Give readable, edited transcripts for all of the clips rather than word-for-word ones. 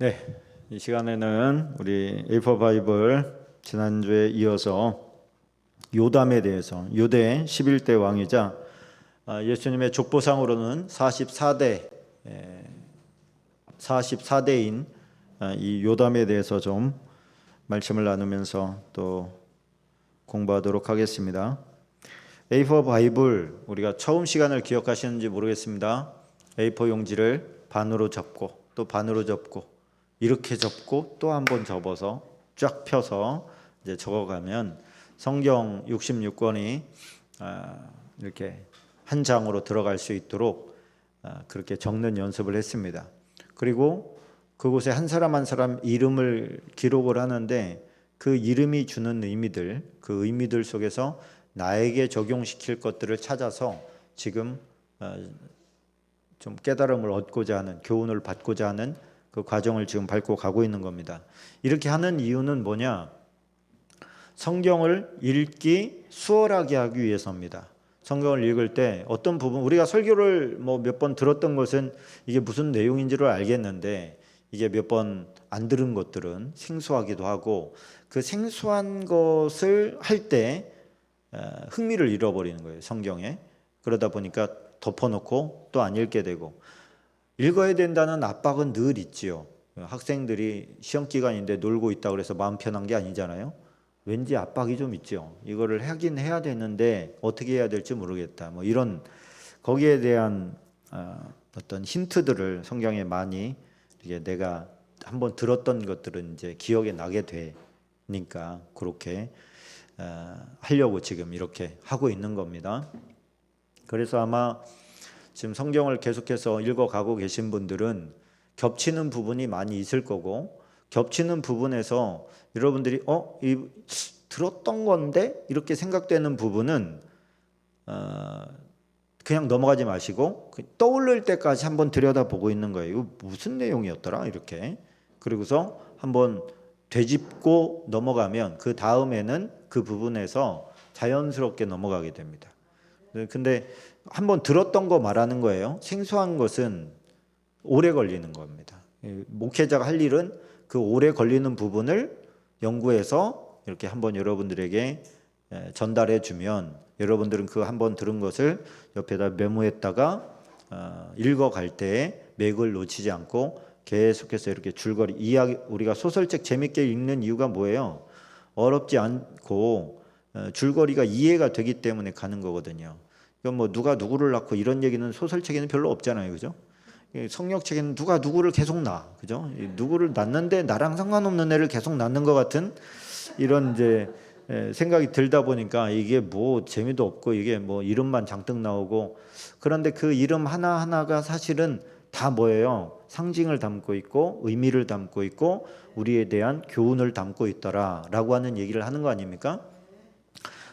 네, 이 시간에는 우리 A4 바이블 지난주에 이어서 요담에 대해서 요대 11대 왕이자 예수님의 족보상으로는 44대인 이 요담에 대해서 좀 말씀을 나누면서 또 공부하도록 하겠습니다. A4 바이블 우리가 처음 시간을 기억하시는지 모르겠습니다. A4 용지를 반으로 접고 또 반으로 접고 이렇게 접고 또 한 번 접어서 쫙 펴서 이제 적어가면 성경 66권이 이렇게 한 장으로 들어갈 수 있도록 그렇게 적는 연습을 했습니다. 그리고 그곳에 한 사람 한 사람 이름을 기록을 하는데 그 이름이 주는 의미들, 그 의미들 속에서 나에게 적용시킬 것들을 찾아서 지금 좀 깨달음을 얻고자 하는, 교훈을 받고자 하는 그 과정을 지금 밟고 가고 있는 겁니다. 이렇게 하는 이유는 뭐냐? 성경을 읽기 수월하게 하기 위해서입니다. 성경을 읽을 때 어떤 부분, 우리가 설교를 몇 번 들었던 것은 이게 무슨 내용인지를 알겠는데 이게 몇 번 안 들은 것들은 생소하기도 하고 그 생소한 것을 할 때 흥미를 잃어버리는 거예요, 성경에. 그러다 보니까 덮어놓고 또 안 읽게 되고 읽어야 된다는 압박은 늘 있지요. 학생들이 시험 기간인데 놀고 있다고 해서 마음 편한 게 아니잖아요. 왠지 압박이 좀 있죠. 이거를 하긴 해야 되는데 어떻게 해야 될지 모르겠다. 이런 거기에 대한 어떤 힌트들을 성경에 많이 이게 내가 한번 들었던 것들은 이제 기억에 나게 되니까 그렇게 하려고 지금 이렇게 하고 있는 겁니다. 그래서 아마 지금 성경을 계속해서 읽어가고 계신 분들은 겹치는 부분이 많이 있을 거고 겹치는 부분에서 여러분들이 들었던 건데 이렇게 생각되는 부분은 그냥 넘어가지 마시고 떠오를 때까지 한번 들여다보고 있는 거예요. 이거 무슨 내용이었더라 이렇게. 그리고서 한번 되짚고 넘어가면 그 다음에는 그 부분에서 자연스럽게 넘어가게 됩니다. 근데 한번 들었던 거 말하는 거예요. 생소한 것은 오래 걸리는 겁니다. 목회자가 할 일은 그 오래 걸리는 부분을 연구해서 이렇게 한번 여러분들에게 전달해 주면 여러분들은 그 한번 들은 것을 옆에다 메모했다가 읽어갈 때에 맥을 놓치지 않고 계속해서 이렇게 줄거리 이야기, 우리가 소설책 재밌게 읽는 이유가 뭐예요? 어렵지 않고 줄거리가 이해가 되기 때문에 가는 거거든요. 이건 누가 누구를 낳고 이런 얘기는 소설책에는 별로 없잖아요, 그죠? 성경책에는 누가 누구를 계속 낳아, 그죠? 누구를 낳는데 나랑 상관없는 애를 계속 낳는 것 같은 이런 이제 생각이 들다 보니까 이게 재미도 없고 이게 이름만 장뜩 나오고 그런데 그 이름 하나 하나가 사실은 다 뭐예요? 상징을 담고 있고 의미를 담고 있고 우리에 대한 교훈을 담고 있더라라고 하는 얘기를 하는 거 아닙니까?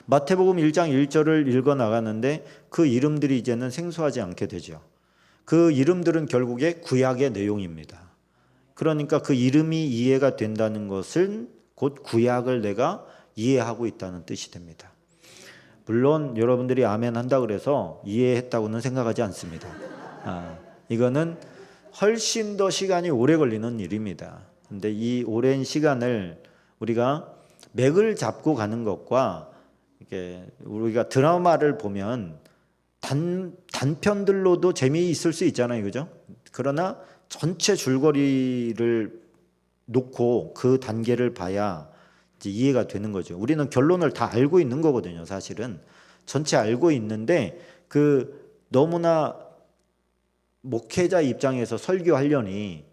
마태복음 1장 1절을 읽어 나가는데 그 이름들이 이제는 생소하지 않게 되죠. 그 이름들은 결국에 구약의 내용입니다. 그러니까 그 이름이 이해가 된다는 것은 곧 구약을 내가 이해하고 있다는 뜻이 됩니다. 물론 여러분들이 아멘 한다 그래서 이해했다고는 생각하지 않습니다. 이거는 훨씬 더 시간이 오래 걸리는 일입니다. 근데 이 오랜 시간을 우리가 맥을 잡고 가는 것과 이게 우리가 드라마를 보면 단편들로도 재미있을 수 있잖아요, 그죠? 그러나 전체 줄거리를 놓고 그 단계를 봐야 이제 이해가 되는 거죠. 우리는 결론을 다 알고 있는 거거든요, 사실은. 전체 알고 있는데 그 너무나 목회자 입장에서 설교하려니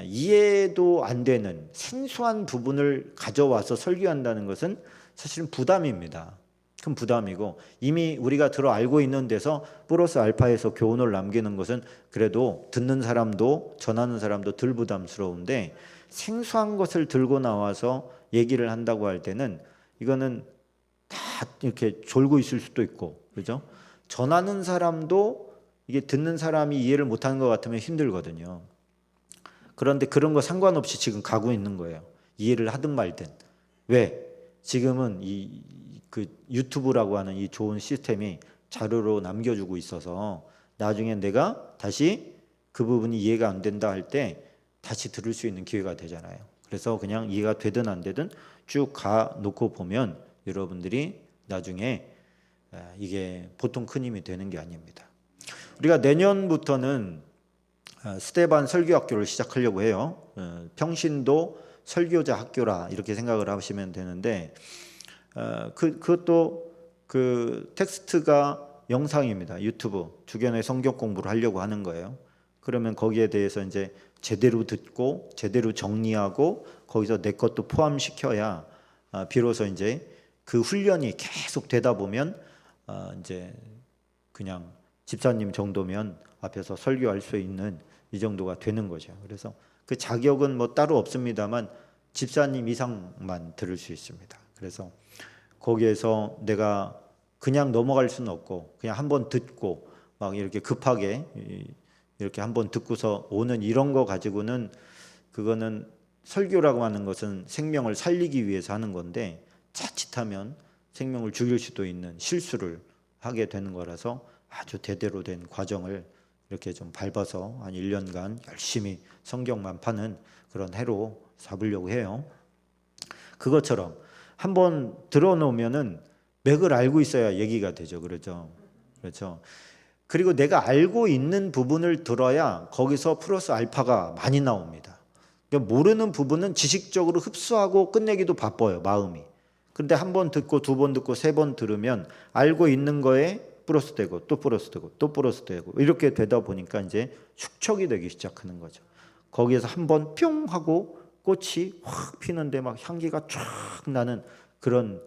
이해도 안 되는 생소한 부분을 가져와서 설교한다는 것은 사실은 부담입니다. 큰 부담이고 이미 우리가 들어 알고 있는 데서 플러스 알파에서 교훈을 남기는 것은 그래도 듣는 사람도 전하는 사람도 덜 부담스러운데 생소한 것을 들고 나와서 얘기를 한다고 할 때는 이거는 다 이렇게 졸고 있을 수도 있고 그죠? 전하는 사람도 이게 듣는 사람이 이해를 못하는 것 같으면 힘들거든요. 그런데 그런 거 상관없이 지금 가고 있는 거예요. 이해를 하든 말든. 왜? 지금은 그 유튜브라고 하는 이 좋은 시스템이 자료로 남겨주고 있어서 나중에 내가 다시 그 부분이 이해가 안 된다 할 때 다시 들을 수 있는 기회가 되잖아요. 그래서 그냥 이해가 되든 안 되든 쭉 가 놓고 보면 여러분들이 나중에 이게 보통 큰 힘이 되는 게 아닙니다. 우리가 내년부터는 스테반 설교학교를 시작하려고 해요. 평신도 설교자 학교라 이렇게 생각을 하시면 되는데 그것도 그 텍스트가 영상입니다. 유튜브 주견의 성경 공부를 하려고 하는 거예요. 그러면 거기에 대해서 이제 제대로 듣고 제대로 정리하고 거기서 내 것도 포함시켜야 비로소 이제 그 훈련이 계속 되다 보면 이제 그냥 집사님 정도면 앞에서 설교할 수 있는 이 정도가 되는 거죠. 그래서 그 자격은 뭐 따로 없습니다만 집사님 이상만 들을 수 있습니다. 그래서 거기에서 내가 그냥 넘어갈 수는 없고 그냥 한번 듣고 막 이렇게 급하게 이렇게 한번 듣고서 오는 이런 거 가지고는 그거는 설교라고 하는 것은 생명을 살리기 위해서 하는 건데 자칫하면 생명을 죽일 수도 있는 실수를 하게 되는 거라서 아주 제대로 된 과정을 이렇게 좀 밟아서 한 1년간 열심히 성경만 파는 그런 해로 잡으려고 해요. 그것처럼 한번 들어놓으면은 맥을 알고 있어야 얘기가 되죠. 그렇죠? 그렇죠. 그리고 내가 알고 있는 부분을 들어야 거기서 플러스 알파가 많이 나옵니다. 그러니까 모르는 부분은 지식적으로 흡수하고 끝내기도 바빠요, 마음이. 그런데 한 번 듣고 두 번 듣고 세 번 들으면 알고 있는 거에 플러스 되고 또 플러스 되고 또 플러스 되고 이렇게 되다 보니까 이제 축적이 되기 시작하는 거죠. 거기에서 한 번 뿅 하고 꽃이 확 피는데 막 향기가 쫙 나는 그런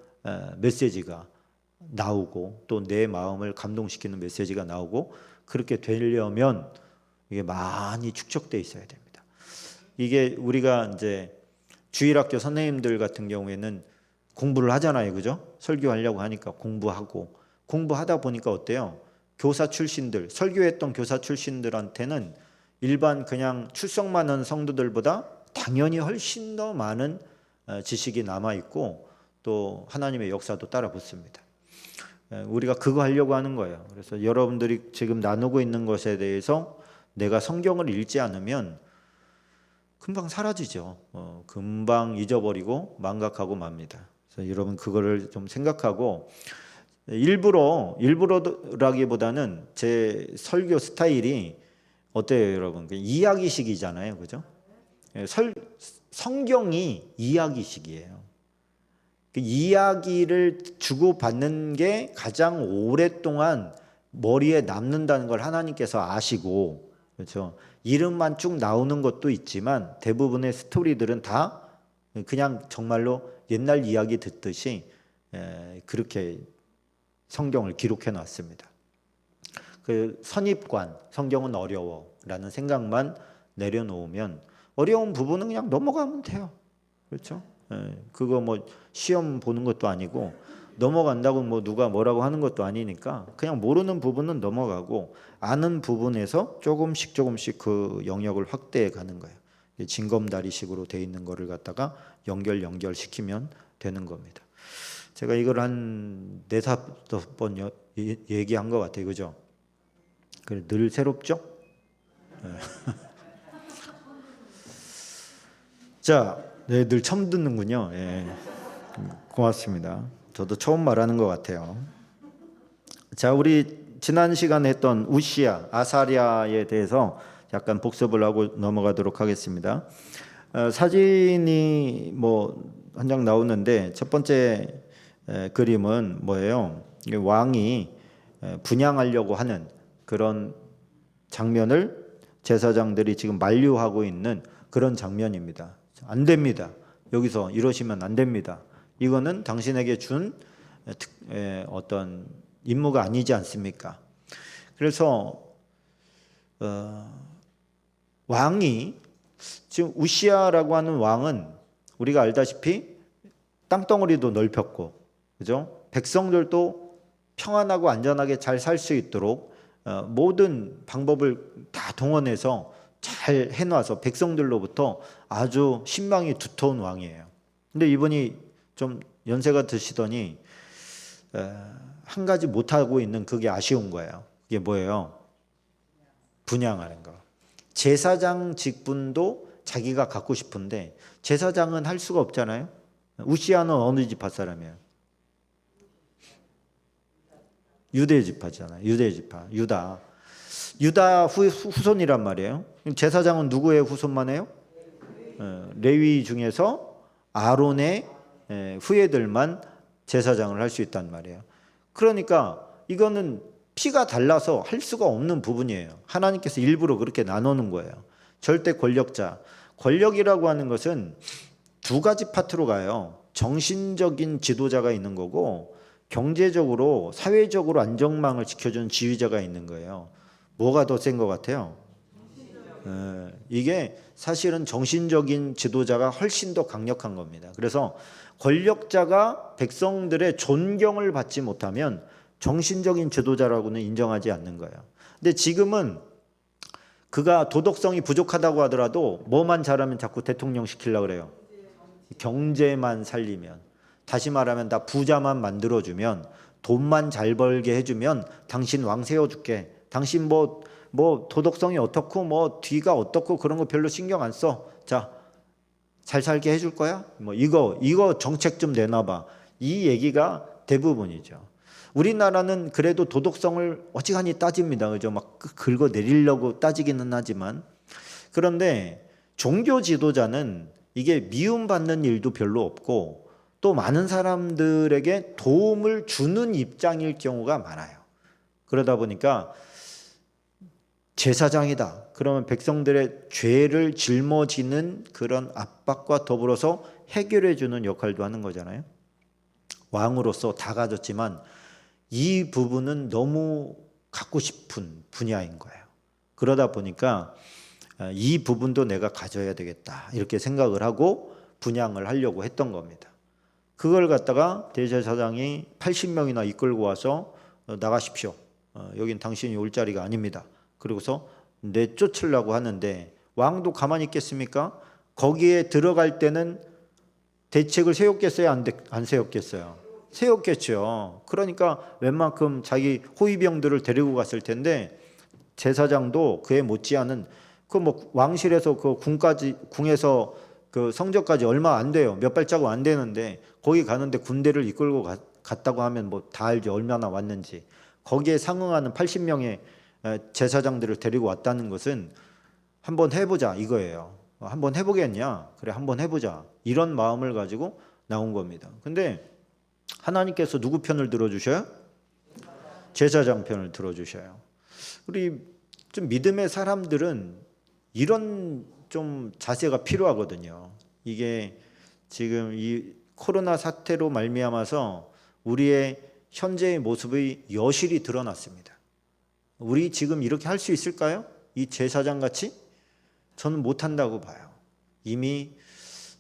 메시지가 나오고 또 내 마음을 감동시키는 메시지가 나오고 그렇게 되려면 이게 많이 축적돼 있어야 됩니다. 이게 우리가 이제 주일학교 선생님들 같은 경우에는 공부를 하잖아요, 그죠? 설교하려고 하니까 공부하다 보니까 어때요? 교사 출신들, 설교했던 교사 출신들한테는 일반 그냥 출석만 한 성도들보다 당연히 훨씬 더 많은 지식이 남아 있고 또 하나님의 역사도 따라 붙습니다. 우리가 그거 하려고 하는 거예요. 그래서 여러분들이 지금 나누고 있는 것에 대해서 내가 성경을 읽지 않으면 금방 사라지죠. 금방 잊어버리고 망각하고 맙니다. 그래서 여러분 그거를 좀 생각하고 일부러라기보다는 제 설교 스타일이 어때요, 여러분? 이야기식이잖아요, 그죠? 성경이 이야기식이에요. 그 이야기를 주고받는 게 가장 오랫동안 머리에 남는다는 걸 하나님께서 아시고, 그렇죠? 이름만 쭉 나오는 것도 있지만 대부분의 스토리들은 다 그냥 정말로 옛날 이야기 듣듯이 그렇게 성경을 기록해 놨습니다. 그 선입관, 성경은 어려워라는 생각만 내려놓으면 어려운 부분은 그냥 넘어가면 돼요. 그렇죠? 그거 뭐 시험 보는 것도 아니고 넘어간다고 뭐 누가 뭐라고 하는 것도 아니니까 그냥 모르는 부분은 넘어가고 아는 부분에서 조금씩 그 영역을 확대해 가는 거예요. 징검다리식으로 돼 있는 거를 갖다가 연결시키면 되는 겁니다. 제가 이걸 한 4-5번 얘기한 것 같아요. 그죠? 늘 새롭죠? 자, 네, 늘 처음 듣는군요. 예. 고맙습니다. 저도 처음 말하는 것 같아요. 자, 우리 지난 시간에 했던 우시야, 아사랴에 대해서 약간 복습을 하고 넘어가도록 하겠습니다. 사진이 뭐 한 장 나오는데 첫 번째 그림은 뭐예요? 왕이 분향하려고 하는 그런 장면을 제사장들이 지금 만류하고 있는 그런 장면입니다. 안 됩니다. 여기서 이러시면 안 됩니다. 이거는 당신에게 준 어떤 임무가 아니지 않습니까? 그래서 왕이 지금 우시야라고 하는 왕은 우리가 알다시피 땅덩어리도 넓혔고, 그죠? 백성들도 평안하고 안전하게 잘 살 수 있도록 모든 방법을 다 동원해서 잘 해놔서 백성들로부터 아주 신망이 두터운 왕이에요. 근데 이분이 좀 연세가 드시더니 한 가지 못하고 있는 그게 아쉬운 거예요. 그게 뭐예요? 분향하는 거. 제사장 직분도 자기가 갖고 싶은데 제사장은 할 수가 없잖아요. 우시아는 어느 지파 사람이에요? 유대 지파잖아요. 유대 지파, 유다 후손이란 말이에요. 제사장은 누구의 후손만 해요? 레위 중에서 아론의 후예들만 제사장을 할 수 있단 말이에요. 그러니까 이거는 피가 달라서 할 수가 없는 부분이에요. 하나님께서 일부러 그렇게 나누는 거예요. 절대 권력자. 권력이라고 하는 것은 두 가지 파트로 가요. 정신적인 지도자가 있는 거고 경제적으로 사회적으로 안정망을 지켜주는 지휘자가 있는 거예요. 뭐가 더 센 것 같아요? 이게 사실은 정신적인 지도자가 훨씬 더 강력한 겁니다. 그래서 권력자가 백성들의 존경을 받지 못하면 정신적인 지도자라고는 인정하지 않는 거예요. 근데 지금은 그가 도덕성이 부족하다고 하더라도 뭐만 잘하면 자꾸 대통령 시키려고 그래요. 경제만 살리면, 다시 말하면 다 부자만 만들어주면, 돈만 잘 벌게 해주면 당신 왕 세워줄게. 당신 뭐 도덕성이 어떻고 뭐 뒤가 어떻고 그런 거 별로 신경 안 써. 자, 잘 살게 해줄 거야? 뭐 이거 정책 좀 내놔봐. 이 얘기가 대부분이죠. 우리나라는 그래도 도덕성을 어지간히 따집니다. 그죠? 막 긁어 내리려고 따지기는 하지만, 그런데 종교 지도자는 이게 미움받는 일도 별로 없고 또 많은 사람들에게 도움을 주는 입장일 경우가 많아요. 그러다 보니까 제사장이다. 그러면 백성들의 죄를 짊어지는 그런 압박과 더불어서 해결해 주는 역할도 하는 거잖아요. 왕으로서 다 가졌지만 이 부분은 너무 갖고 싶은 분야인 거예요. 그러다 보니까 이 부분도 내가 가져야 되겠다 이렇게 생각을 하고 분양을 하려고 했던 겁니다. 그걸 갖다가 대제사장이 80명이나 이끌고 와서 나가십시오. 여긴 당신이 올 자리가 아닙니다. 그러고서 내쫓으려고 하는데 왕도 가만히 있겠습니까? 거기에 들어갈 때는 대책을 세웠겠어요? 안 세웠겠어요? 세웠겠죠. 그러니까 웬만큼 자기 호위병들을 데리고 갔을 텐데 제사장도 그에 못지않은 그 뭐 왕실에서 그 궁에서 그 성전까지 얼마 안 돼요. 몇 발자국 안 되는데 거기 가는데 군대를 이끌고 갔다고 하면 뭐 다 알죠. 얼마나 왔는지. 거기에 상응하는 80명의 제사장들을 데리고 왔다는 것은 한번 해보자 이거예요. 한번 해보겠냐? 그래, 한번 해보자. 이런 마음을 가지고 나온 겁니다. 근데 하나님께서 누구 편을 들어주셔요? 제사장 편을 들어주셔요. 우리 좀 믿음의 사람들은 이런 좀 자세가 필요하거든요. 이게 지금 이 코로나 사태로 말미암아서 우리의 현재의 모습의 여실히 드러났습니다. 우리 지금 이렇게 할 수 있을까요? 이 제사장 같이? 저는 못한다고 봐요. 이미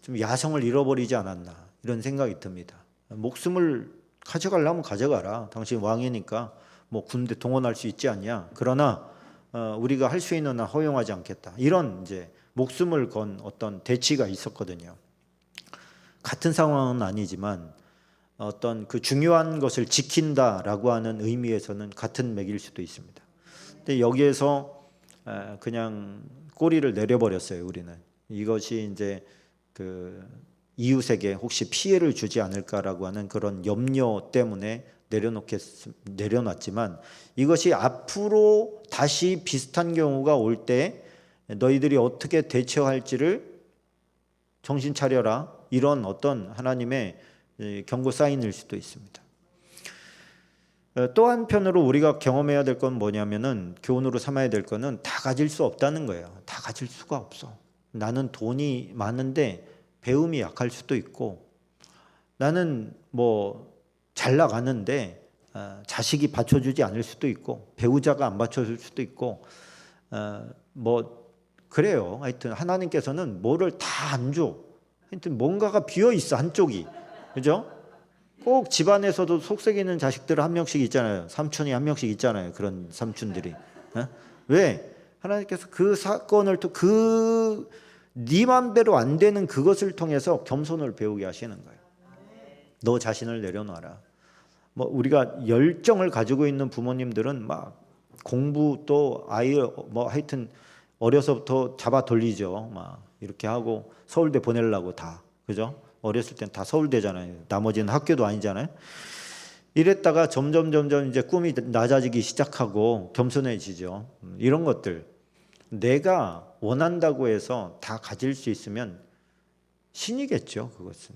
좀 야성을 잃어버리지 않았나 이런 생각이 듭니다. 목숨을 가져가려면 가져가라. 당신 왕이니까 뭐 군대 동원할 수 있지 않냐. 그러나 우리가 할 수 있는 한 허용하지 않겠다. 이런 이제 목숨을 건 어떤 대치가 있었거든요. 같은 상황은 아니지만 어떤 그 중요한 것을 지킨다라고 하는 의미에서는 같은 맥일 수도 있습니다. 근데 여기에서 그냥 꼬리를 내려버렸어요. 우리는 이것이 이제 그 이웃에게 혹시 피해를 주지 않을까라고 하는 그런 염려 때문에 내려놨지만 이것이 앞으로 다시 비슷한 경우가 올 때 너희들이 어떻게 대처할지를 정신 차려라. 이런 어떤 하나님의 경고 사인일 수도 있습니다. 또 한편으로 우리가 경험해야 될 건 뭐냐면은 교훈으로 삼아야 될 거는 다 가질 수 없다는 거예요. 다 가질 수가 없어. 나는 돈이 많은데 배움이 약할 수도 있고 나는 뭐 잘 나가는데 자식이 받쳐주지 않을 수도 있고 배우자가 안 받쳐줄 수도 있고 뭐 그래요. 하여튼 하나님께서는 뭐를 다 안 줘. 하여튼 뭔가가 비어 있어 한쪽이. 그죠? 꼭 집안에서도 속썩이는 자식들 한 명씩 있잖아요. 삼촌이 한 명씩 있잖아요. 그런 삼촌들이. 왜? 하나님께서 그 사건을 또 네 맘대로 안 되는 그것을 통해서 겸손을 배우게 하시는 거예요. 너 자신을 내려놔라. 뭐 우리가 열정을 가지고 있는 부모님들은 막 공부 또 아이 뭐 하여튼 어려서부터 잡아 돌리죠. 막 이렇게 하고 서울대 보내려고 다, 그죠? 어렸을 땐 다 서울대잖아요. 나머지는 학교도 아니잖아요. 이랬다가 점점 이제 꿈이 낮아지기 시작하고 겸손해지죠. 이런 것들 내가 원한다고 해서 다 가질 수 있으면 신이겠죠, 그것은.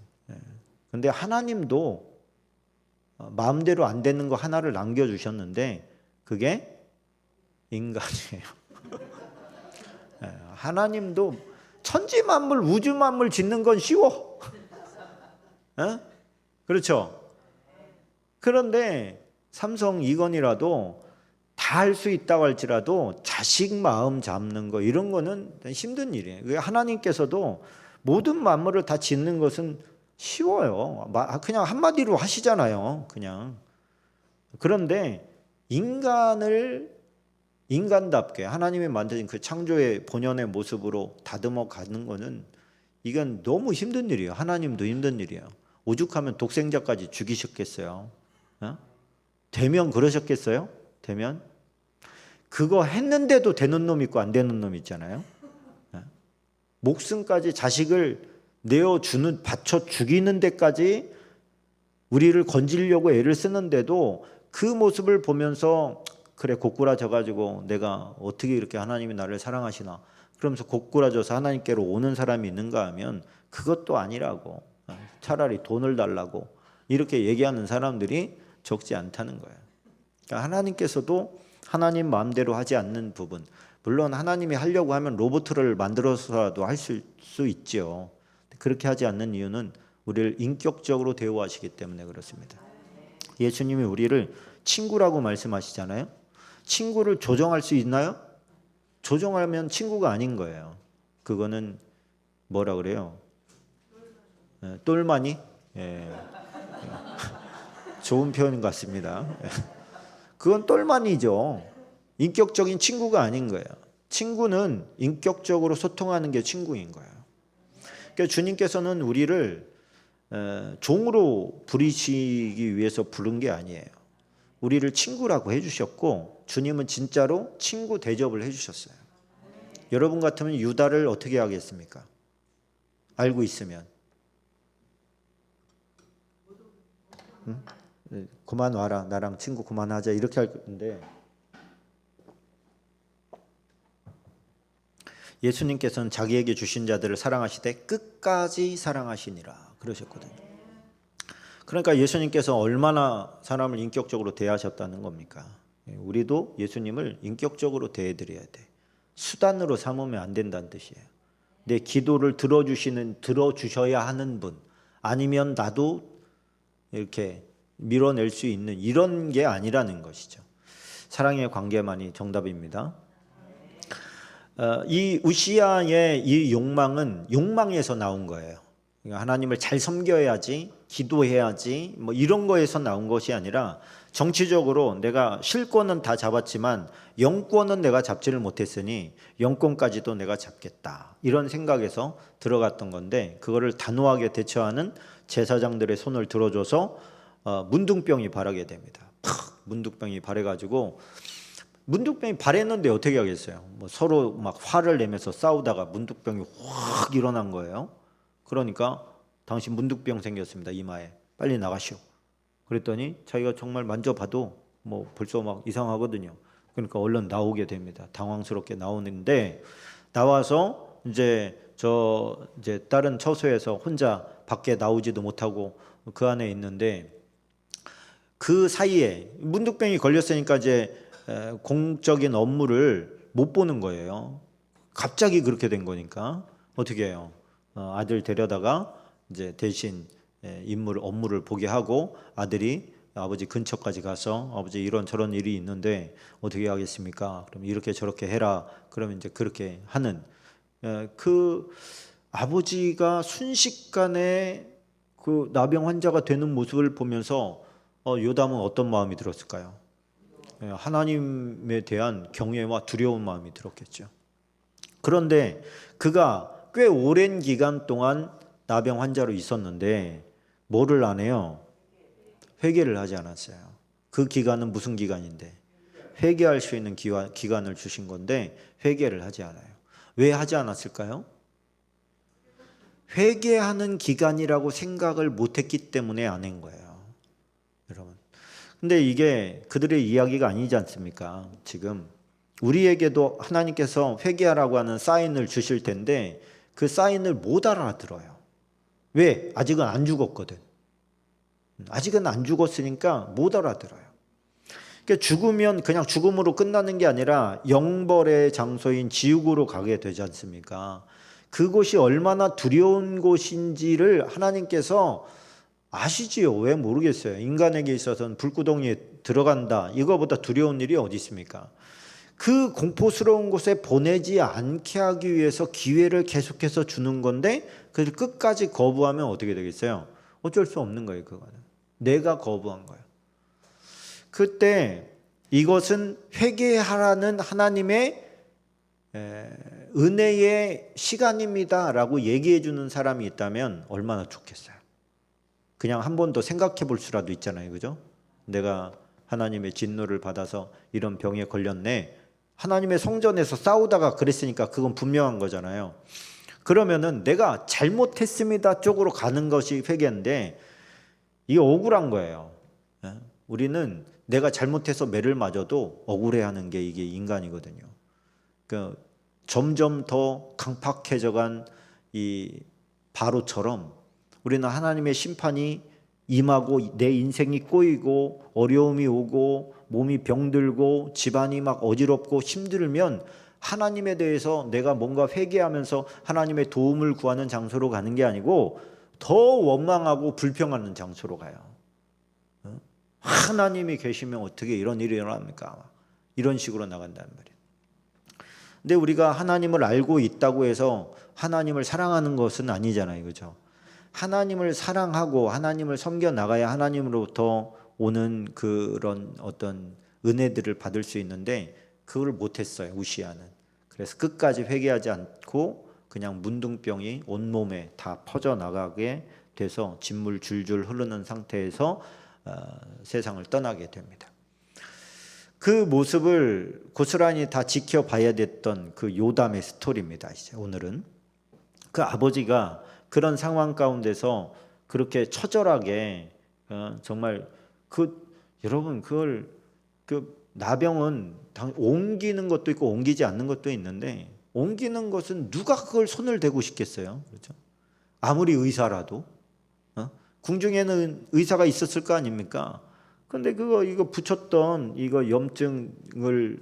근데 하나님도 마음대로 안 되는 거 하나를 남겨주셨는데 그게 인간이에요. 하나님도 천지 만물, 우주 만물 짓는 건 쉬워. 그렇죠? 그런데 삼성 이건이라도 다 할 수 있다고 할지라도 자식 마음 잡는 거 이런 거는 힘든 일이에요. 하나님께서도 모든 만물을 다 짓는 것은 쉬워요. 그냥 한마디로 하시잖아요. 그냥. 그런데 인간을 인간답게 하나님이 만드신 그 창조의 본연의 모습으로 다듬어 가는 거는 이건 너무 힘든 일이에요. 하나님도 힘든 일이에요. 오죽하면 독생자까지 죽이셨겠어요. 되면 그러셨겠어요? 되면? 그거 했는데도 되는 놈 있고 안 되는 놈 있잖아요. 목숨까지 자식을 내어주는, 바쳐 죽이는 데까지 우리를 건지려고 애를 쓰는데도 그 모습을 보면서 그래 고꾸라져가지고 내가 어떻게 이렇게 하나님이 나를 사랑하시나 그러면서 고꾸라져서 하나님께로 오는 사람이 있는가 하면 그것도 아니라고, 차라리 돈을 달라고 이렇게 얘기하는 사람들이 적지 않다는 거예요. 그러니까 하나님께서도 하나님 마음대로 하지 않는 부분, 물론 하나님이 하려고 하면 로봇을 만들어서라도 할 수 있죠. 그렇게 하지 않는 이유는 우리를 인격적으로 대우하시기 때문에 그렇습니다. 예수님이 우리를 친구라고 말씀하시잖아요. 친구를 조정할 수 있나요? 조정하면 친구가 아닌 거예요. 그거는 뭐라 그래요? 똘마니? 좋은 표현 같습니다. 그건 똘마니죠. 인격적인 친구가 아닌 거예요. 친구는 인격적으로 소통하는 게 친구인 거예요. 그러니까 주님께서는 우리를 종으로 부리시기 위해서 부른 게 아니에요. 우리를 친구라고 해주셨고 주님은 진짜로 친구 대접을 해주셨어요. 여러분 같으면 유다를 어떻게 하겠습니까? 알고 있으면. 응? 그만 와라, 나랑 친구 그만하자 이렇게 할 건데 예수님께서는 자기에게 주신 자들을 사랑하시되 끝까지 사랑하시니라 그러셨거든요. 그러니까 예수님께서 얼마나 사람을 인격적으로 대하셨다는 겁니까? 우리도 예수님을 인격적으로 대해드려야 돼. 수단으로 삼으면 안 된다는 뜻이에요. 내 기도를 들어주셔야 하는 분, 아니면 나도 이렇게 밀어낼 수 있는 이런 게 아니라는 것이죠. 사랑의 관계만이 정답입니다. 이 우시야의 이 욕망은 욕망에서 나온 거예요. 하나님을 잘 섬겨야지, 기도해야지, 뭐 이런 거에서 나온 것이 아니라 정치적으로 내가 실권은 다 잡았지만 영권은 내가 잡지를 못했으니 영권까지도 내가 잡겠다. 이런 생각에서 들어갔던 건데 그거를 단호하게 대처하는 제사장들의 손을 들어줘서 문둥병이 발하게 됩니다. 문둥병이 발해가지고 문둥병이 발했는데 어떻게 하겠어요? 뭐 서로 막 화를 내면서 싸우다가 문둥병이 확 일어난 거예요. 그러니까 당신 문둥병 생겼습니다. 이마에 빨리 나가시오. 그랬더니 자기가 정말 만져봐도 뭐 벌써 막 이상하거든요. 그러니까 얼른 나오게 됩니다. 당황스럽게 나오는데 나와서 이제 다른 처소에서 혼자 밖에 나오지도 못하고 그 안에 있는데 그 사이에 문둥병이 걸렸으니까 이제 공적인 업무를 못 보는 거예요. 갑자기 그렇게 된 거니까 어떻게 해요? 아들 데려다가 이제 대신 업무를 보게 하고 아들이 아버지 근처까지 가서 아버지 이런 저런 일이 있는데 어떻게 하겠습니까? 그럼 이렇게 저렇게 해라. 그러면 이제 그렇게 하는 그 아버지가 순식간에 그 나병 환자가 되는 모습을 보면서 요담은 어떤 마음이 들었을까요? 하나님에 대한 경외와 두려운 마음이 들었겠죠. 그런데 그가 꽤 오랜 기간 동안 나병 환자로 있었는데 뭐를 안 해요? 회개를 하지 않았어요. 그 기간은 무슨 기간인데? 회개할 수 있는 기간을 주신 건데 회개를 하지 않아요. 왜 하지 않았을까요? 회개하는 기간이라고 생각을 못했기 때문에 안 한 거예요, 여러분. 근데 이게 그들의 이야기가 아니지 않습니까? 지금 우리에게도 하나님께서 회개하라고 하는 사인을 주실 텐데 그 사인을 못 알아들어요. 왜? 아직은 안 죽었거든. 아직은 안 죽었으니까 못 알아들어요. 그러니까 죽으면 그냥 죽음으로 끝나는 게 아니라 영벌의 장소인 지옥으로 가게 되지 않습니까? 그곳이 얼마나 두려운 곳인지를 하나님께서 아시지요. 왜 모르겠어요. 인간에게 있어서는 불구덩이에 들어간다, 이거보다 두려운 일이 어디 있습니까? 그 공포스러운 곳에 보내지 않게 하기 위해서 기회를 계속해서 주는 건데 그걸 끝까지 거부하면 어떻게 되겠어요? 어쩔 수 없는 거예요. 그거는 내가 거부한 거예요. 그때 이것은 회개하라는 하나님의 은혜의 시간입니다 라고 얘기해 주는 사람이 있다면 얼마나 좋겠어요. 그냥 한 번 더 생각해 볼 수라도 있잖아요, 그죠? 내가 하나님의 진노를 받아서 이런 병에 걸렸네, 하나님의 성전에서 싸우다가 그랬으니까 그건 분명한 거잖아요. 그러면은 내가 잘못했습니다 쪽으로 가는 것이 회개인데 이게 억울한 거예요. 우리는 내가 잘못해서 매를 맞아도 억울해하는 게 이게 인간이거든요. 그러니까 점점 더 강팍해져간 이 바로처럼 우리는 하나님의 심판이 임하고 내 인생이 꼬이고 어려움이 오고 몸이 병들고 집안이 막 어지럽고 힘들면 하나님에 대해서 내가 뭔가 회개하면서 하나님의 도움을 구하는 장소로 가는 게 아니고 더 원망하고 불평하는 장소로 가요. 하나님이 계시면 어떻게 이런 일이 일어납니까? 이런 식으로 나간다는 말이에요. 근데 우리가 하나님을 알고 있다고 해서 하나님을 사랑하는 것은 아니잖아요, 그죠? 하나님을 사랑하고 하나님을 섬겨 나가야 하나님으로부터 오는 그런 어떤 은혜들을 받을 수 있는데 그걸 못했어요, 우시아는. 그래서 끝까지 회개하지 않고 그냥 문둥병이 온몸에 다 퍼져나가게 돼서 진물 줄줄 흐르는 상태에서 세상을 떠나게 됩니다. 그 모습을 고스란히 다 지켜봐야 됐던 그 요담의 스토리입니다. 이제 오늘은 그 아버지가 그런 상황 가운데서 그렇게 처절하게 정말 여러분 그걸 나병은 옮기는 것도 있고 옮기지 않는 것도 있는데 옮기는 것은 누가 그걸 손을 대고 싶겠어요, 그렇죠? 아무리 의사라도 궁중에는 의사가 있었을 거 아닙니까? 근데 이거 붙였던 이거 염증을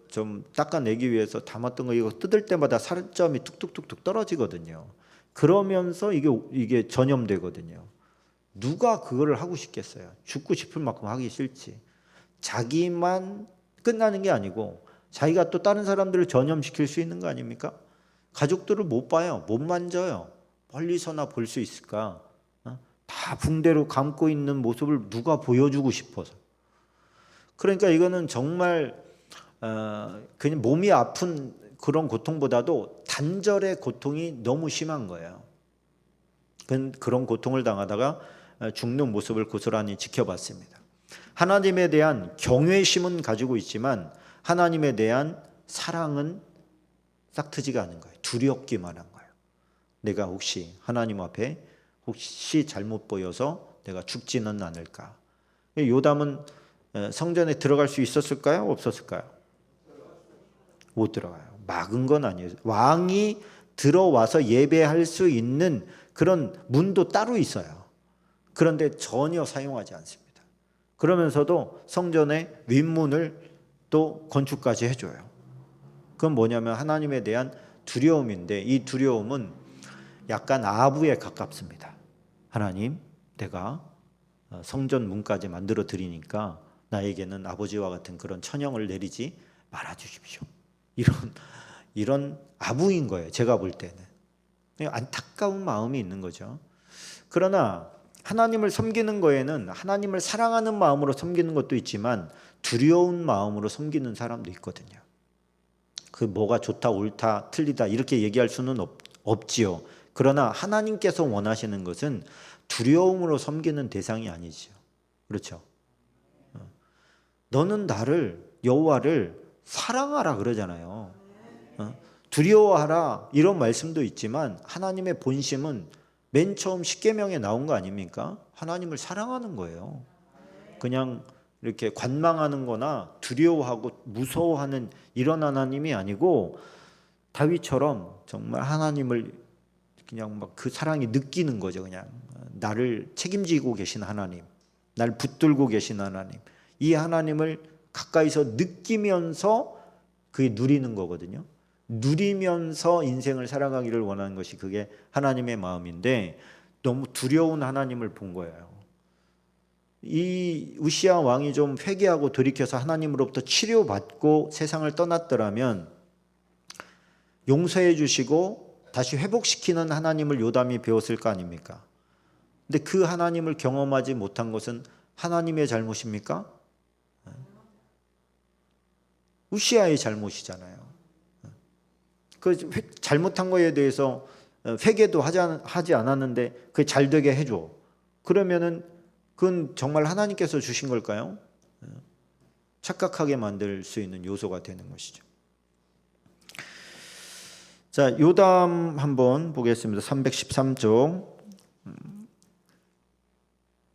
좀 닦아내기 위해서 담았던 거 이거 뜯을 때마다 살점이 툭툭툭툭 떨어지거든요. 그러면서 이게 전염되거든요. 누가 그거를 하고 싶겠어요? 죽고 싶을 만큼 하기 싫지. 자기만 끝나는 게 아니고 자기가 또 다른 사람들을 전염시킬 수 있는 거 아닙니까? 가족들을 못 봐요. 못 만져요. 멀리서나 볼 수 있을까? 다 붕대로 감고 있는 모습을 누가 보여주고 싶어서. 그러니까 이거는 정말 그냥 몸이 아픈 그런 고통보다도 단절의 고통이 너무 심한 거예요. 그런 고통을 당하다가 죽는 모습을 고스란히 지켜봤습니다. 하나님에 대한 경외심은 가지고 있지만 하나님에 대한 사랑은 싹트지가 않은 거예요. 두렵기만 한 거예요. 내가 혹시 하나님 앞에 혹시 잘못 보여서 내가 죽지는 않을까. 요담은 성전에 들어갈 수 있었을까요? 없었을까요? 못 들어가요. 막은 건 아니에요. 왕이 들어와서 예배할 수 있는 그런 문도 따로 있어요. 그런데 전혀 사용하지 않습니다. 그러면서도 성전의 윗문을 또 건축까지 해줘요. 그건 뭐냐면 하나님에 대한 두려움인데 이 두려움은 약간 아부에 가깝습니다. 하나님, 내가 성전 문까지 만들어 드리니까 나에게는 아버지와 같은 그런 천형을 내리지 말아 주십시오. 이런 아부인 거예요. 제가 볼 때는 안타까운 마음이 있는 거죠. 그러나 하나님을 섬기는 거에는 하나님을 사랑하는 마음으로 섬기는 것도 있지만 두려운 마음으로 섬기는 사람도 있거든요. 그 뭐가 좋다, 옳다, 틀리다 이렇게 얘기할 수는 없지요. 그러나 하나님께서 원하시는 것은 두려움으로 섬기는 대상이 아니지요. 그렇죠? 너는 나를 여호와를 사랑하라 그러잖아요. 두려워하라 이런 말씀도 있지만 하나님의 본심은 맨 처음 십계명에 나온 거 아닙니까? 하나님을 사랑하는 거예요. 그냥 이렇게 관망하는 거나 두려워하고 무서워하는 이런 하나님이 아니고 다윗처럼 정말 하나님을 그냥 막 그 사랑이 느끼는 거죠. 그냥 나를 책임지고 계신 하나님, 날 붙들고 계신 하나님, 이 하나님을 가까이서 느끼면서 그게 누리는 거거든요. 누리면서 인생을 살아가기를 원하는 것이 그게 하나님의 마음인데 너무 두려운 하나님을 본 거예요. 이 우시아 왕이 좀 회개하고 돌이켜서 하나님으로부터 치료받고 세상을 떠났더라면 용서해 주시고 다시 회복시키는 하나님을 요담이 배웠을 거 아닙니까? 근데 그 하나님을 경험하지 못한 것은 하나님의 잘못입니까? 우시아의 잘못이잖아요. 그 잘못한 거에 대해서 회개도 하지 않았는데 그게 잘 되게 해줘. 그러면은 그건 정말 하나님께서 주신 걸까요? 착각하게 만들 수 있는 요소가 되는 것이죠. 자, 요담 한번 보겠습니다. 313쪽.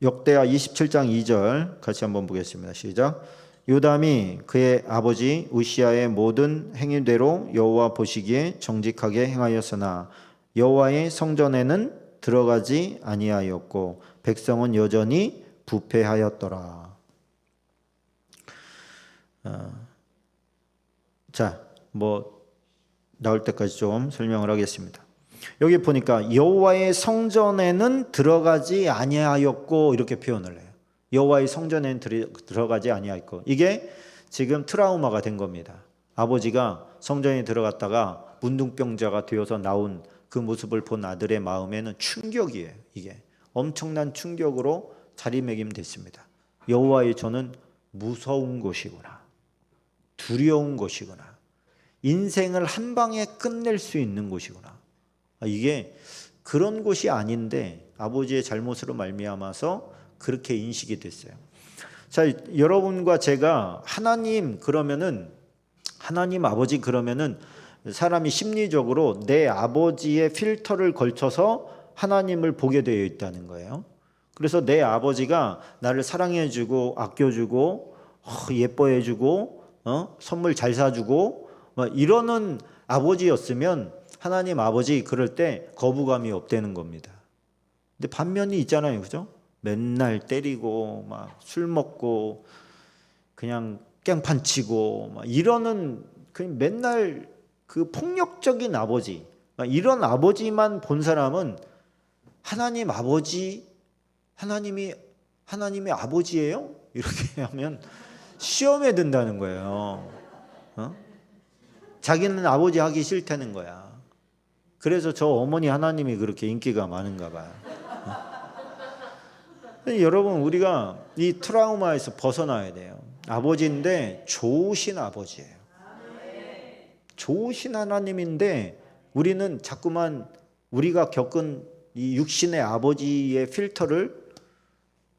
역대하 27장 2절 같이 한번 보겠습니다. 시작. 요담이 그의 아버지 우시아의 모든 행위대로 여호와 보시기에 정직하게 행하였으나 여호와의 성전에는 들어가지 아니하였고 백성은 여전히 부패하였더라. 자, 나올 때까지 좀 설명을 하겠습니다. 여기 보니까 여호와의 성전에는 들어가지 아니하였고 이렇게 표현을 해요. 여호와의 성전에는 들어가지 아니하였고, 이게 지금 트라우마가 된 겁니다. 아버지가 성전에 들어갔다가 문둥병자가 되어서 나온 그 모습을 본 아들의 마음에는 충격이에요. 이게 엄청난 충격으로 자리매김됐습니다. 여호와의 전은 무서운 곳이구나, 두려운 곳이구나, 인생을 한 방에 끝낼 수 있는 곳이구나. 이게 그런 곳이 아닌데 아버지의 잘못으로 말미암아서 그렇게 인식이 됐어요. 자, 여러분과 제가 하나님 그러면은, 하나님 아버지 그러면은 사람이 심리적으로 내 아버지의 필터를 걸쳐서 하나님을 보게 되어 있다는 거예요. 그래서 내 아버지가 나를 사랑해주고 아껴주고 예뻐해주고 선물 잘 사주고 이러는 아버지였으면 하나님 아버지 그럴 때 거부감이 없다는 겁니다. 근데 반면이 있잖아요, 그죠? 맨날 때리고 막 술 먹고 그냥 깽판 치고 막 이러는, 그냥 맨날 그 폭력적인 아버지, 이런 아버지만 본 사람은 하나님 아버지, 하나님이 아버지예요? 이렇게 하면 시험에 든다는 거예요. 자기는 아버지 하기 싫다는 거야. 그래서 저 어머니 하나님이 그렇게 인기가 많은가 봐요. 여러분, 우리가 이 트라우마에서 벗어나야 돼요. 아버지인데 좋으신 아버지예요. 좋으신 하나님인데 우리는 자꾸만 우리가 겪은 이 육신의 아버지의 필터를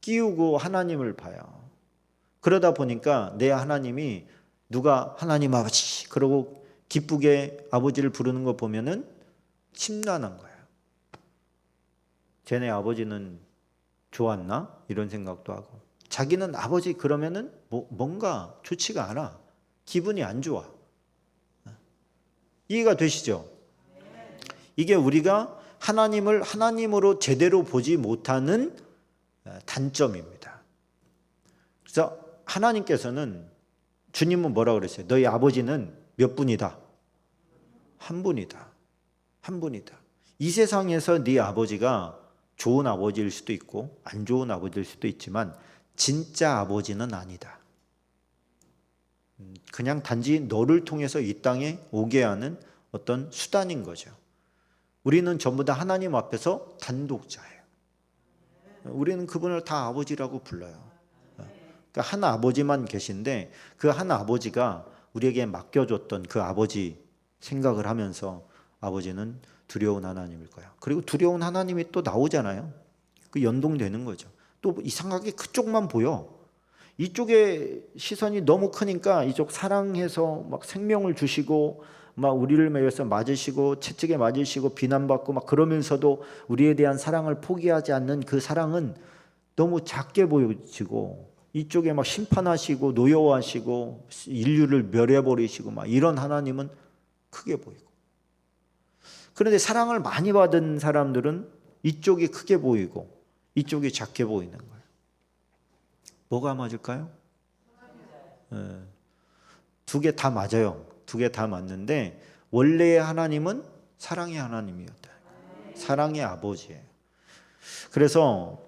끼우고 하나님을 봐요. 그러다 보니까 내 하나님이, 누가 하나님 아버지 그러고 기쁘게 아버지를 부르는 거 보면은 심란한 거예요. 쟤네 아버지는 좋았나? 이런 생각도 하고, 자기는 아버지 그러면은 뭔가 좋지가 않아. 기분이 안 좋아. 이해가 되시죠? 이게 우리가 하나님을 하나님으로 제대로 보지 못하는 단점입니다. 그래서 하나님께서는, 주님은 뭐라고 그랬어요? 너희 아버지는 몇 분이다? 한 분이다. 한 분이다. 이 세상에서 네 아버지가 좋은 아버지일 수도 있고 안 좋은 아버지일 수도 있지만 진짜 아버지는 아니다. 그냥 단지 너를 통해서 이 땅에 오게 하는 어떤 수단인 거죠. 우리는 전부 다 하나님 앞에서 단독자예요. 우리는 그분을 다 아버지라고 불러요. 그러니까 한 아버지만 계신데 그 한 아버지가 우리에게 맡겨줬던 그 아버지 생각을 하면서 아버지는 두려운 하나님일 거야. 그리고 두려운 하나님이 또 나오잖아요. 그 연동되는 거죠. 또 이상하게 그쪽만 보여. 이쪽에 시선이 너무 크니까 이쪽 사랑해서 막 생명을 주시고 막 우리를 위해서 맞으시고 채찍에 맞으시고 비난받고 막 그러면서도 우리에 대한 사랑을 포기하지 않는 그 사랑은 너무 작게 보여지고, 이쪽에 막 심판하시고 노여워하시고 인류를 멸해버리시고 막 이런 하나님은 크게 보이고, 그런데 사랑을 많이 받은 사람들은 이쪽이 크게 보이고 이쪽이 작게 보이는 거예요. 뭐가 맞을까요? 두 개 다 맞아요. 두 개 다 맞는데 원래의 하나님은 사랑의 하나님이었다. 사랑의 아버지예요. 그래서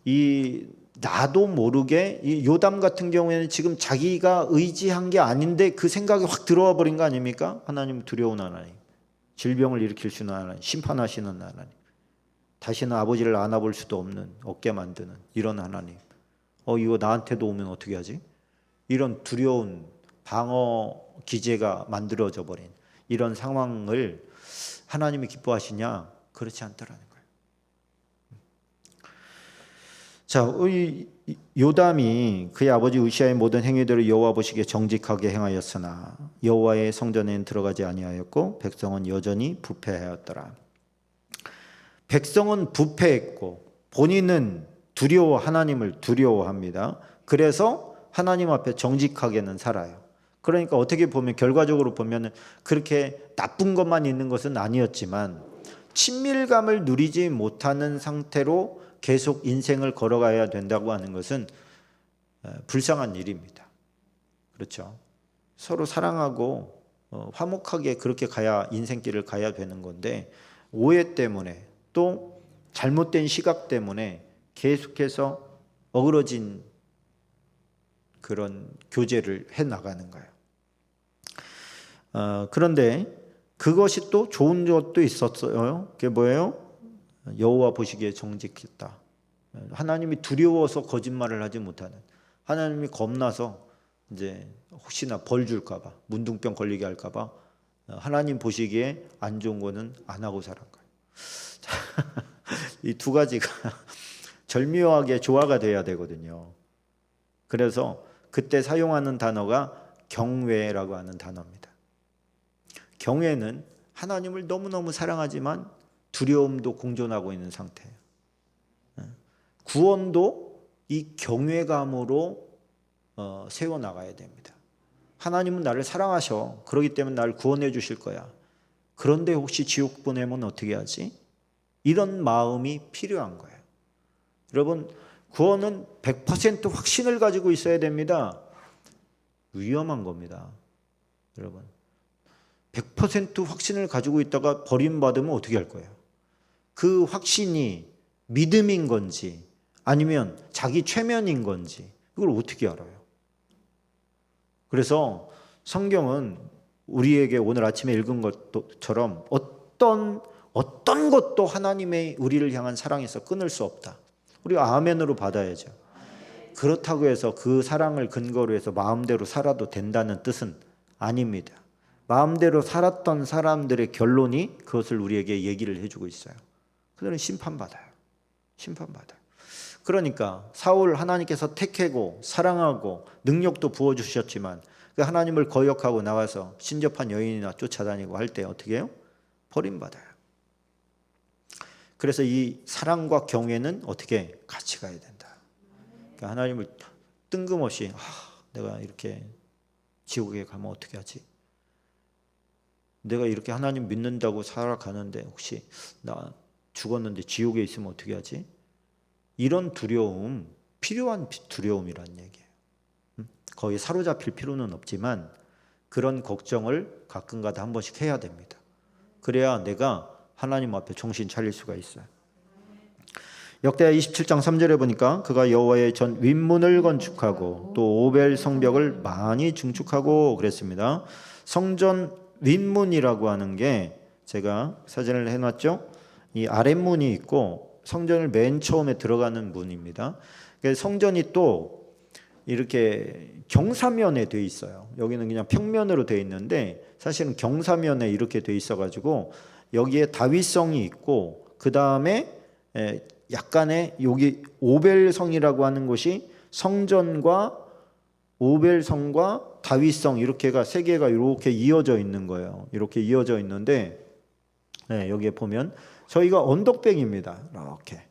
이 나도 모르게 이 요담 같은 경우에는 지금 자기가 의지한 게 아닌데 그 생각이 확 들어와 버린 거 아닙니까? 하나님 두려운 하나님, 질병을 일으킬 수 있는 하나님, 심판하시는 하나님, 다시는 아버지를 안아볼 수도 없는, 없게 만드는 이런 하나님. 이거 나한테도 오면 어떻게 하지? 이런 두려운 방어 기제가 만들어져 버린 이런 상황을 하나님이 기뻐하시냐? 그렇지 않다라는 거예요. 자, 이 요담이 그의 아버지 우시아의 모든 행위들을 여호와 보시기에 정직하게 행하였으나 여호와의 성전에는 들어가지 아니하였고 백성은 여전히 부패하였더라. 백성은 부패했고 본인은 하나님을 두려워합니다. 그래서 하나님 앞에 정직하게는 살아요. 그러니까 어떻게 보면 결과적으로 보면 그렇게 나쁜 것만 있는 것은 아니었지만 친밀감을 누리지 못하는 상태로 계속 인생을 걸어가야 된다고 하는 것은 불쌍한 일입니다. 그렇죠? 서로 사랑하고 화목하게 그렇게 가야 인생길을 가야 되는 건데 오해 때문에 또 잘못된 시각 때문에 계속해서 어그러진 그런 교제를 해나가는 거예요. 그런데 그것이 또 좋은 것도 있었어요. 그게 뭐예요? 여호와 보시기에 정직했다. 하나님이 두려워서 거짓말을 하지 못하는, 하나님이 겁나서 이제 혹시나 벌 줄까봐, 문둥병 걸리게 할까봐 하나님 보시기에 안 좋은 거는 안 하고 살은 거예요. 이 두 가지가 절묘하게 조화가 돼야 되거든요. 그래서 그때 사용하는 단어가 경외라고 하는 단어입니다. 경외는 하나님을 너무너무 사랑하지만 두려움도 공존하고 있는 상태예요. 구원도 이 경외감으로 세워나가야 됩니다. 하나님은 나를 사랑하셔. 그렇기 때문에 나를 구원해 주실 거야. 그런데 혹시 지옥 보내면 어떻게 하지? 이런 마음이 필요한 거예요. 여러분, 구원은 100% 확신을 가지고 있어야 됩니다. 위험한 겁니다. 여러분, 100% 확신을 가지고 있다가 버림받으면 어떻게 할 거예요? 그 확신이 믿음인 건지 아니면 자기 최면인 건지 이걸 어떻게 알아요? 그래서 성경은 우리에게 오늘 아침에 읽은 것처럼 어떤 것도 하나님의 우리를 향한 사랑에서 끊을 수 없다. 우리가 아멘으로 받아야죠. 그렇다고 해서 그 사랑을 근거로 해서 마음대로 살아도 된다는 뜻은 아닙니다. 마음대로 살았던 사람들의 결론이 그것을 우리에게 얘기를 해주고 있어요. 그들은 심판받아요. 심판받아요. 그러니까 사울 하나님께서 택하고 사랑하고 능력도 부어주셨지만 그 하나님을 거역하고 나가서 신접한 여인이나 쫓아다니고 할 때 어떻게 해요? 버림받아요. 그래서 이 사랑과 경외는 어떻게 같이 가야 된다. 그러니까 하나님을 뜬금없이 내가 이렇게 지옥에 가면 어떻게 하지? 내가 이렇게 하나님 믿는다고 살아가는데 혹시 나 죽었는데 지옥에 있으면 어떻게 하지? 이런 두려움, 필요한 두려움이란 얘기예요. 거의 사로잡힐 필요는 없지만 그런 걱정을 가끔가다 한 번씩 해야 됩니다. 그래야 내가 하나님 앞에 정신 차릴 수가 있어요. 역대하 27장 3절에 보니까 그가 여호와의 전 윗문을 건축하고 또 오벨 성벽을 많이 증축하고 그랬습니다. 성전 윗문이라고 하는 게 제가 사진을 해놨죠. 이 아랫문이 있고 성전을 맨 처음에 들어가는 문입니다. 성전이 또 이렇게 경사면에 돼 있어요. 여기는 그냥 평면으로 돼 있는데 사실은 경사면에 이렇게 돼 있어가지고 여기에 다윗성이 있고 그 다음에 약간의 여기 오벨성이라고 하는 곳이 성전과 오벨성과 다윗성 이렇게가 세 개가 이렇게 이어져 있는 거예요. 이렇게 이어져 있는데 여기에 보면 저희가 언덕백입니다. 이렇게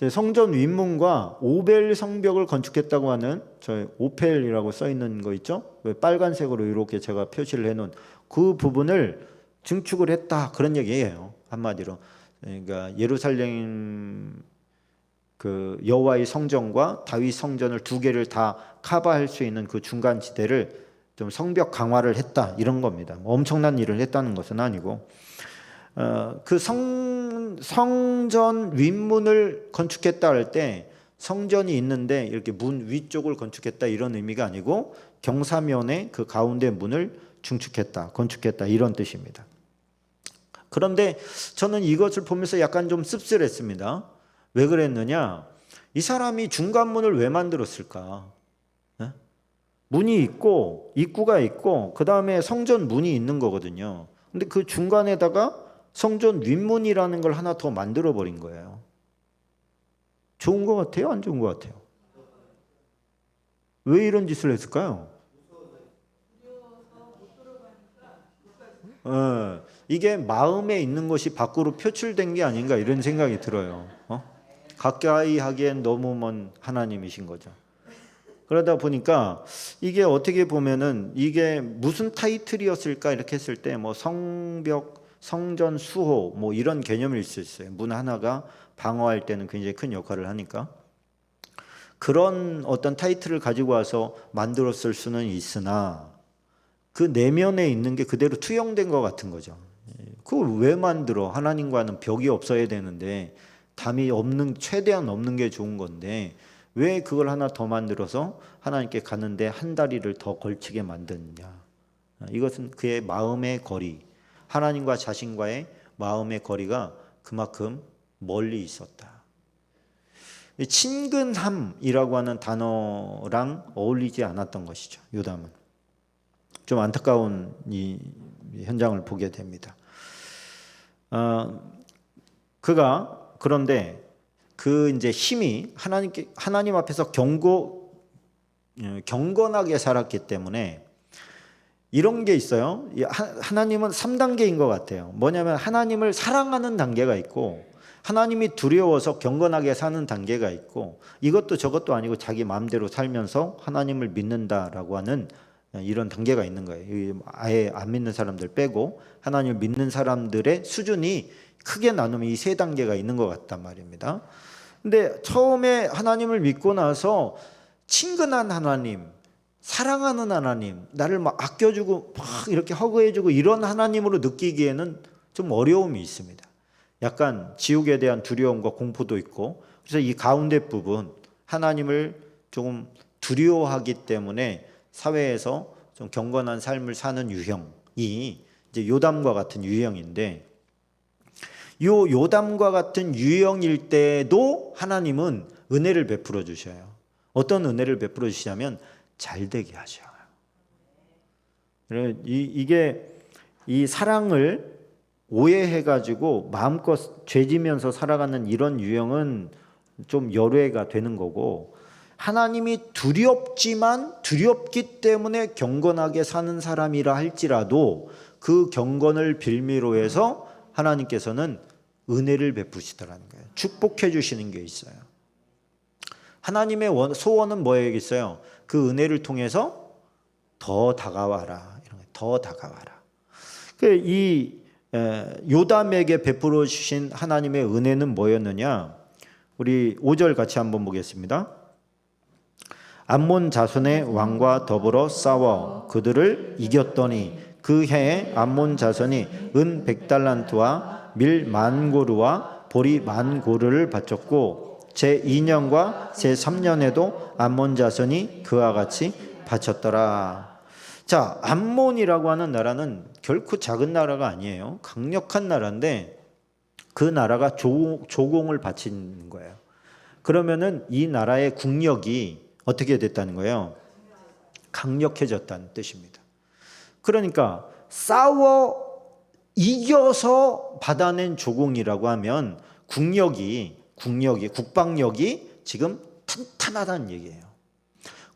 성전 윗문과 오벨 성벽을 건축했다고 하는 저 오펠이라고 써 있는 거 있죠? 빨간색으로 이렇게 제가 표시를 해놓은 그 부분을 증축을 했다 그런 얘기예요. 한마디로 그러니까 예루살렘 그 여호와의 성전과 다윗 성전을 두 개를 다 커버할 수 있는 그 중간 지대를 좀 성벽 강화를 했다 이런 겁니다. 엄청난 일을 했다는 것은 아니고 그 성전 윗문을 건축했다 할 때 성전이 있는데 이렇게 문 위쪽을 건축했다 이런 의미가 아니고 경사면에 그 가운데 문을 건축했다 이런 뜻입니다. 그런데 저는 이것을 보면서 약간 좀 씁쓸했습니다. 왜 그랬느냐? 이 사람이 중간문을 왜 만들었을까? 문이 있고 입구가 있고 그 다음에 성전 문이 있는 거거든요. 근데 그 중간에다가 성전 윗문이라는 걸 하나 더 만들어 버린 거예요. 좋은 것 같아요? 안 좋은 것 같아요? 왜 이런 짓을 했을까요? 이게 마음에 있는 것이 밖으로 표출된 게 아닌가 이런 생각이 들어요. 가까이 하기엔 너무 먼 하나님이신 거죠. 그러다 보니까 이게 어떻게 보면은 이게 무슨 타이틀이었을까 이렇게 했을 때 뭐 성벽, 성전 수호 뭐 이런 개념일 수 있어요. 문 하나가 방어할 때는 굉장히 큰 역할을 하니까 그런 어떤 타이틀을 가지고 와서 만들었을 수는 있으나 그 내면에 있는 게 그대로 투영된 것 같은 거죠. 그걸 왜 만들어? 하나님과는 벽이 없어야 되는데 담이 없는 최대한 없는 게 좋은 건데 왜 그걸 하나 더 만들어서 하나님께 가는데 한 다리를 더 걸치게 만드느냐? 이것은 그의 마음의 거리, 하나님과 자신과의 마음의 거리가 그만큼 멀리 있었다. 친근함이라고 하는 단어랑 어울리지 않았던 것이죠. 요담은 좀 안타까운 이 현장을 보게 됩니다. 그런데 그 이제 힘이 하나님 앞에서 경건하게 살았기 때문에 이런 게 있어요. 하나님은 3단계인 것 같아요. 뭐냐면 하나님을 사랑하는 단계가 있고 하나님이 두려워서 경건하게 사는 단계가 있고 이것도 저것도 아니고 자기 마음대로 살면서 하나님을 믿는다라고 하는 이런 단계가 있는 거예요. 아예 안 믿는 사람들 빼고 하나님을 믿는 사람들의 수준이 크게 나누면 이 세 단계가 있는 것 같단 말입니다. 근데 처음에 하나님을 믿고 나서 친근한 하나님, 사랑하는 하나님, 나를 막 아껴주고 막 이렇게 허그해주고 이런 하나님으로 느끼기에는 좀 어려움이 있습니다. 약간 지옥에 대한 두려움과 공포도 있고 그래서 이 가운데 부분 하나님을 조금 두려워하기 때문에 사회에서 좀 경건한 삶을 사는 유형이 이제 요담과 같은 유형인데 요 요담과 같은 유형일 때도 하나님은 은혜를 베풀어 주셔요. 어떤 은혜를 베풀어 주시냐면 잘 되게 하셔요. 이게 이 사랑을 오해해가지고 마음껏 죄지면서 살아가는 이런 유형은 좀 열외가 되는 거고 하나님이 두렵기 때문에 경건하게 사는 사람이라 할지라도 그 경건을 빌미로 해서 하나님께서는 은혜를 베푸시더라는 거예요. 축복해 주시는 게 있어요. 하나님의 소원은 뭐였겠어요? 그 은혜를 통해서 더 다가와라. 더 다가와라. 이 요담에게 베풀어 주신 하나님의 은혜는 뭐였느냐? 우리 5절 같이 한번 보겠습니다. 암몬 자손의 왕과 더불어 싸워 그들을 이겼더니 그 해에 암몬 자손이 은 100달란트와 밀 10,000고르와 보리 10,000고르를 바쳤고 제2년과 제3년에도 암몬 자손이 그와 같이 바쳤더라. 자, 암몬이라고 하는 나라는 결코 작은 나라가 아니에요. 강력한 나라인데 그 나라가 조공을 바치는 거예요. 그러면은 이 나라의 국력이 어떻게 됐다는 거예요? 강력해졌다는 뜻입니다. 그러니까 싸워 이겨서 받아낸 조공이라고 하면 국방력이 지금 탄탄하다는 얘기예요.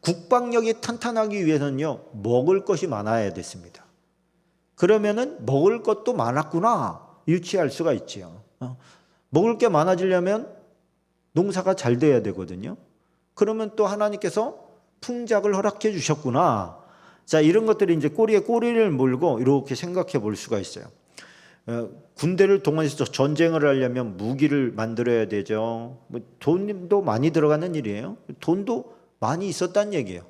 국방력이 탄탄하기 위해서는요, 먹을 것이 많아야 됐습니다. 그러면은 먹을 것도 많았구나 유치할 수가 있지요. 먹을 게 많아지려면 농사가 잘 돼야 되거든요. 그러면 또 하나님께서 풍작을 허락해 주셨구나. 자, 이런 것들이 이제 꼬리에 꼬리를 물고 이렇게 생각해 볼 수가 있어요. 군대를 동원해서 전쟁을 하려면 무기를 만들어야 되죠. 돈도 많이 들어가는 일이에요. 돈도 많이 있었다는 얘기예요.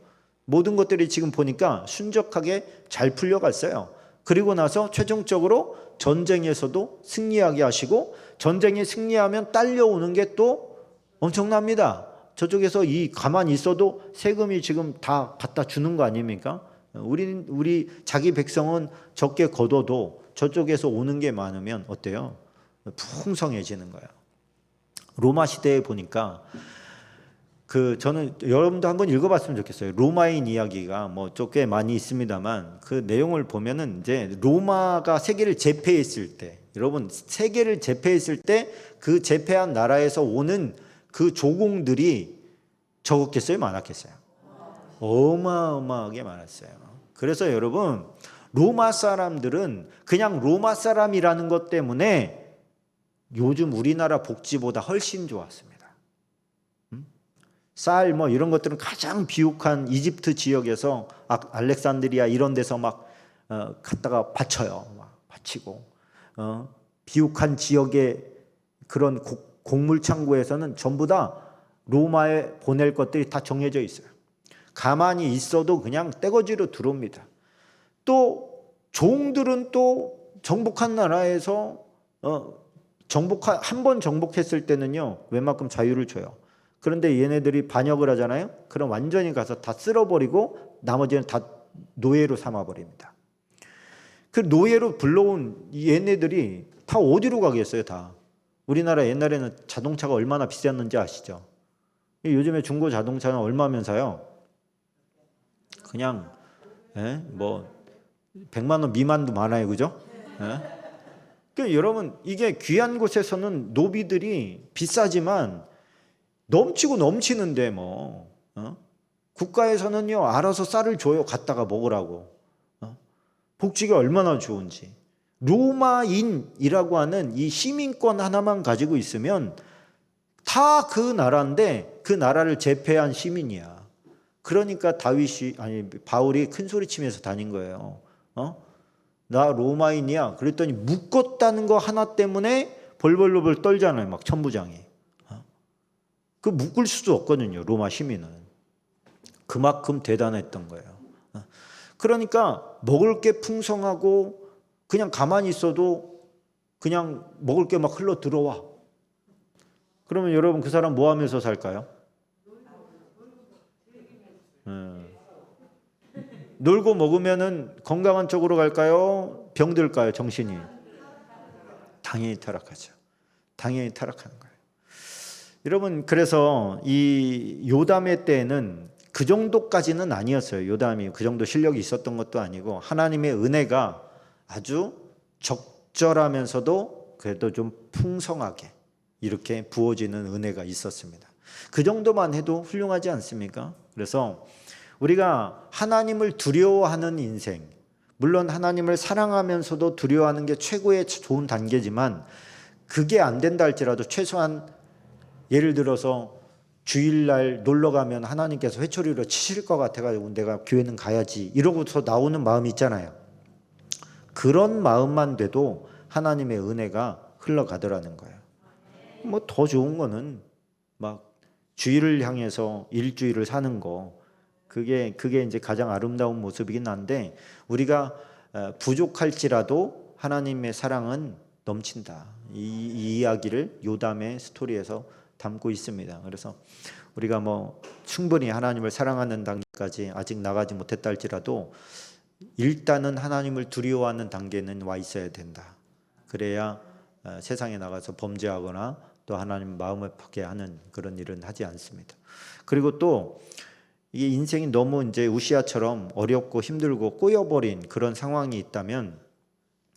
모든 것들이 지금 보니까 순적하게 잘 풀려갔어요. 그리고 나서 최종적으로 전쟁에서도 승리하게 하시고, 전쟁에 승리하면 딸려오는 게 또 엄청납니다. 저쪽에서 이 가만히 있어도 세금이 지금 다 갖다 주는 거 아닙니까? 우리 자기 백성은 적게 거둬도 저쪽에서 오는 게 많으면 어때요? 풍성해지는 거예요. 로마 시대에 보니까 저는 여러분도 한번 읽어봤으면 좋겠어요. 로마인 이야기가 뭐 꽤 많이 있습니다만 그 내용을 보면은 이제 로마가 세계를 제패했을 때, 여러분 세계를 제패했을 때 그 제패한 나라에서 오는 그 조공들이 적었겠어요, 많았겠어요? 어마어마하게 많았어요. 그래서 여러분, 로마 사람들은 그냥 로마 사람이라는 것 때문에 요즘 우리나라 복지보다 훨씬 좋았습니다. 쌀 뭐 이런 것들은 가장 비옥한 이집트 지역에서 알렉산드리아 이런 데서 막 갖다가 바쳐요. 막 바치고 비옥한 지역의 그런 곡물 창고에서는 전부 다 로마에 보낼 것들이 다 정해져 있어요. 가만히 있어도 그냥 떼거지로 들어옵니다. 또 종들은 또 정복한 나라에서 한 번 정복했을 때는요, 웬만큼 자유를 줘요. 그런데 얘네들이 반역을 하잖아요. 그럼 완전히 가서 다 쓸어버리고 나머지는 다 노예로 삼아버립니다. 그 노예로 불러온 얘네들이 다 어디로 가겠어요? 다. 우리나라 옛날에는 자동차가 얼마나 비쌌는지 아시죠? 요즘에 중고 자동차는 얼마면 사요? 그냥 뭐 100만 원 미만도 많아요, 그죠? 그러니까 여러분, 이게 귀한 곳에서는 노비들이 비싸지만 넘치고 넘치는데 국가에서는요 알아서 쌀을 줘요. 갖다가 먹으라고. 복지가 얼마나 좋은지. 로마인이라고 하는 이 시민권 하나만 가지고 있으면 다 그 나라인데 그 나라를 제패한 시민이야. 그러니까 바울이 큰 소리 치면서 다닌 거예요. 나 로마인이야. 그랬더니 묶었다는 거 하나 때문에 벌벌벌 떨잖아요. 막 천부장이. 그 묶을 수도 없거든요. 로마 시민은. 그만큼 대단했던 거예요. 그러니까 먹을 게 풍성하고 그냥 가만히 있어도 그냥 먹을 게 막 흘러 들어와. 그러면 여러분 그 사람 뭐 하면서 살까요? 놀고 먹으면은 건강한 쪽으로 갈까요? 병들까요? 정신이? 당연히 타락하죠. 당연히 타락하는 거예요. 여러분, 그래서 이 요담의 때에는 그 정도까지는 아니었어요. 요담이 그 정도 실력이 있었던 것도 아니고 하나님의 은혜가 아주 적절하면서도 그래도 좀 풍성하게 이렇게 부어지는 은혜가 있었습니다. 그 정도만 해도 훌륭하지 않습니까? 그래서 우리가 하나님을 두려워하는 인생, 물론 하나님을 사랑하면서도 두려워하는 게 최고의 좋은 단계지만 그게 안 된다 할지라도 최소한 예를 들어서 주일날 놀러 가면 하나님께서 회초리로 치실 것 같아가지고 내가 교회는 가야지 이러고서 나오는 마음이 있잖아요. 그런 마음만 돼도 하나님의 은혜가 흘러가더라는 거예요. 뭐 더 좋은 거는 막 주일을 향해서 일주일을 사는 거, 그게 이제 가장 아름다운 모습이긴 한데 우리가 부족할지라도 하나님의 사랑은 넘친다. 이 이야기를 요담의 스토리에서 담고 있습니다. 그래서 우리가 뭐 충분히 하나님을 사랑하는 단계까지 아직 나가지 못했다 할지라도 일단은 하나님을 두려워하는 단계는 와 있어야 된다. 그래야 세상에 나가서 범죄하거나 또 하나님 마음을 아프게 하는 그런 일은 하지 않습니다. 그리고 또 이게 인생이 너무 이제 우시아처럼 어렵고 힘들고 꼬여버린 그런 상황이 있다면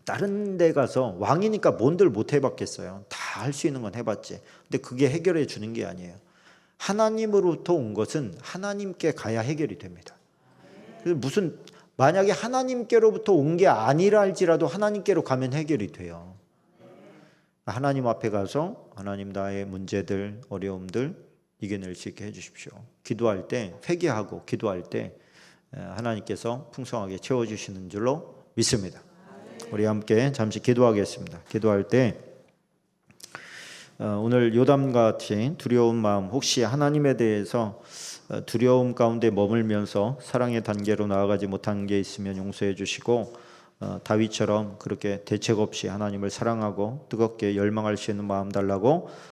다른 데 가서 왕이니까 뭔들 못 해봤겠어요. 다 할 수 있는 건 해봤지. 근데 그게 해결해 주는 게 아니에요. 하나님으로부터 온 것은 하나님께 가야 해결이 됩니다. 그래서 만약에 하나님께로부터 온 게 아니라 할지라도 하나님께로 가면 해결이 돼요. 하나님 앞에 가서 하나님 나의 문제들, 어려움들 이겨낼 수 있게 해주십시오. 기도할 때, 회개하고 기도할 때 하나님께서 풍성하게 채워주시는 줄로 믿습니다. 우리 함께 잠시 기도하겠습니다. 기도할 때 오늘 요담과 같이 두려운 마음, 혹시 하나님에 대해서 두려움 가운데 머물면서 사랑의 단계로 나아가지 못한 게 있으면 용서해 주시고, 다윗처럼 그렇게 대책 없이 하나님을 사랑하고 뜨겁게 열망할 수 있는 마음 달라고